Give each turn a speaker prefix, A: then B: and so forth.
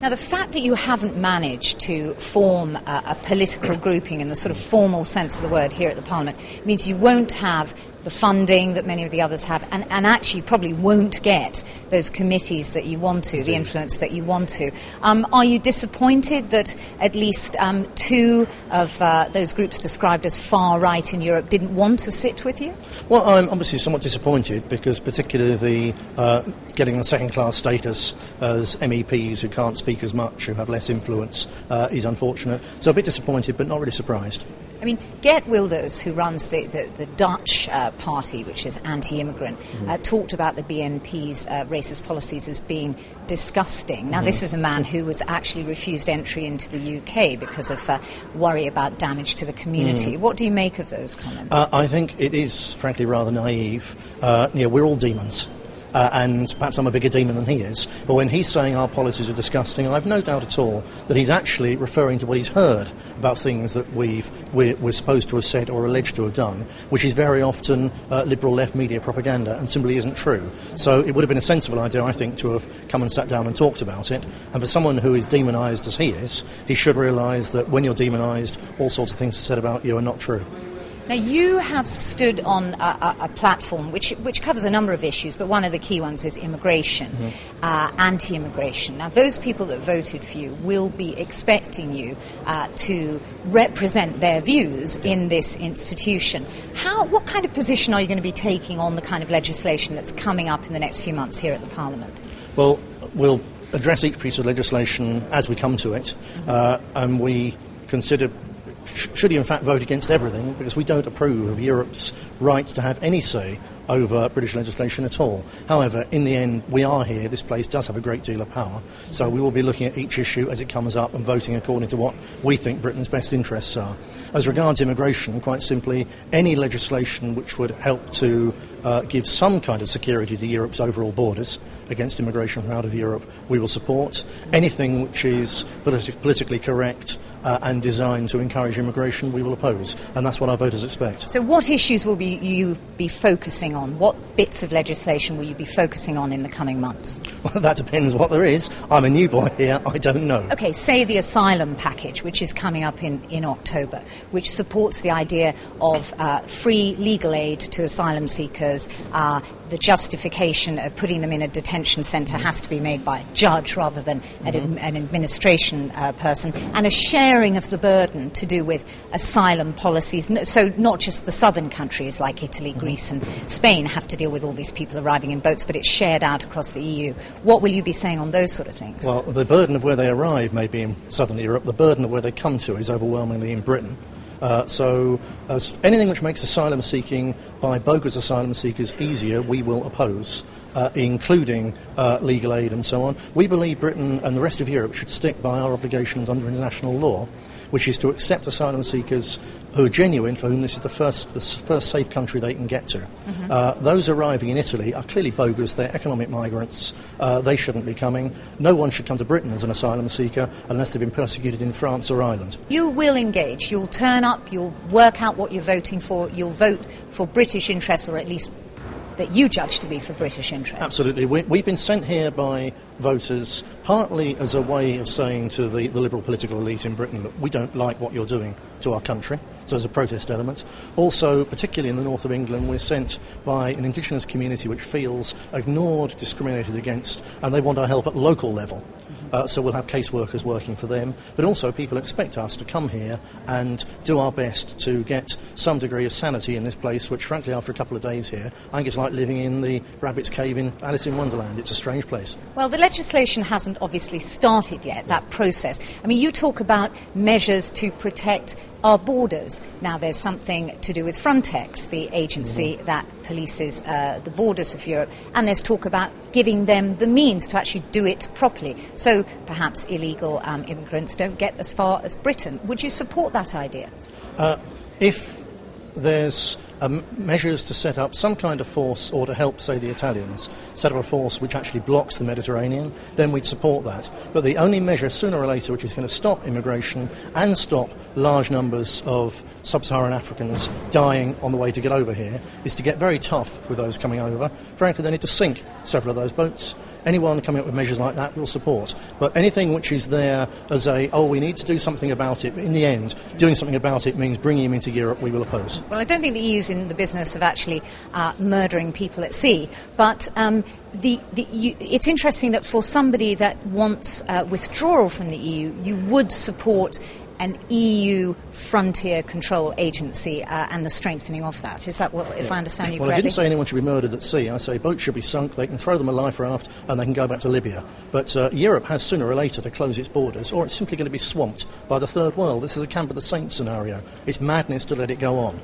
A: Now, the fact that you haven't managed to form a political grouping in the sort of formal sense of the word here at the Parliament means you won't have the funding that many of the others have, and actually probably won't get those committees that you want to, the influence that you want to. Are you disappointed that at least two of those groups described as far right in Europe didn't want to sit with you?
B: Well, I'm obviously somewhat disappointed because particularly the getting the second-class status as MEPs who can't speak as much, who have less influence, is unfortunate. So a bit disappointed, but not really surprised.
A: I mean, Geert Wilders, who runs the Dutch party, which is anti-immigrant, talked about the BNP's racist policies as being disgusting. Now, this is a man who was actually refused entry into the UK because of worry about damage to the community. What do you make of those comments?
B: I think it is, frankly, rather naive. We're all demons. And perhaps I'm a bigger demon than he is, but when he's saying our policies are disgusting, I've no doubt at all that he's actually referring to what he's heard about things that we're supposed to have said or alleged to have done, which is very often liberal left media propaganda and simply isn't true. So it would have been a sensible idea, I think, to have come and sat down and talked about it. And for someone who is demonised as he is, he should realise that when you're demonised, all sorts of things are said about you are not true.
A: Now, you have stood on a platform which covers a number of issues, but one of the key ones is immigration, anti-immigration. Now, those people that voted for you will be expecting you to represent their views in this institution. What kind of position are you going to be taking on the kind of legislation that's coming up in the next few months here at the Parliament?
B: Well, we'll address each piece of legislation as we come to it, and we consider should you in fact vote against everything, because we don't approve of Europe's right to have any say over British legislation at all. However, in the end, we are here, this place does have a great deal of power, so we will be looking at each issue as it comes up and voting according to what we think Britain's best interests are. As regards immigration, quite simply, any legislation which would help to give some kind of security to Europe's overall borders against immigration from out of Europe, we will support. Anything which is politically correct and designed to encourage immigration, we will oppose, and that's what our voters expect.
A: So what issues will you be focusing on? What bits of legislation will you be focusing on in the coming months?
B: Well, that depends what there is. I'm a new boy here, I don't know.
A: OK, say the asylum package, which is coming up in October, which supports the idea of free legal aid to asylum seekers. The justification of putting them in a detention centre has to be made by a judge rather than an administration person, and a sharing of the burden to do with asylum policies. So not just the southern countries like Italy, Greece and Spain have to deal with all these people arriving in boats, but it's shared out across the EU. What will you be saying on those sort of things?
B: Well, the burden of where they arrive may be in southern Europe. The burden of where they come to is overwhelmingly in Britain. So anything which makes asylum seeking by bogus asylum seekers easier, we will oppose, including legal aid and so on. We believe Britain and the rest of Europe should stick by our obligations under international law, which is to accept asylum seekers who are genuine, for whom this is the first safe country they can get to. Those arriving in Italy are clearly bogus. They're economic migrants. They shouldn't be coming. No one should come to Britain as an asylum seeker unless they've been persecuted in France or Ireland.
A: You will engage. You'll turn up. You'll work out what you're voting for. You'll vote for British interests, or at least that you judge to be for British interests.
B: Absolutely. We've been sent here by voters partly as a way of saying to the liberal political elite in Britain that we don't like what you're doing to our country, so there's a protest element. Also, particularly in the north of England, we're sent by an indigenous community which feels ignored, discriminated against, and they want our help at local level. So we'll have caseworkers working for them, but also people expect us to come here and do our best to get some degree of sanity in this place, which frankly after a couple of days here, I think it's like living in the Rabbit's Cave in Alice in Wonderland. It's a strange place.
A: Well, the legislation hasn't obviously started yet, that process. I mean, you talk about measures to protect our borders. Now, there's something to do with Frontex, the agency that polices the borders of Europe, and there's talk about giving them the means to actually do it properly. So perhaps illegal immigrants don't get as far as Britain. Would you support that idea?
B: If there's measures to set up some kind of force, or to help, say, the Italians set up a force which actually blocks the Mediterranean, then we'd support that. But the only measure, sooner or later, which is going to stop immigration and stop large numbers of sub-Saharan Africans dying on the way to get over here, is to get very tough with those coming over. Frankly, they need to sink several of those boats. anyone coming up with measures like that we'll support. But anything which is there as we need to do something about it, but in the end, doing something about it means bringing him into Europe, we will oppose.
A: Well, I don't think the EU's in the business of actually murdering people at sea, but it's interesting that for somebody that wants withdrawal from the EU, you would support an EU frontier control agency and the strengthening of that. Is that what, if I understand you correctly?
B: Well, I didn't say anyone should be murdered at sea. I say boats should be sunk, they can throw them a life raft, and they can go back to Libya. But Europe has sooner or later to close its borders, or it's simply going to be swamped by the third world. This is the camp of the saints scenario. It's madness to let it go on.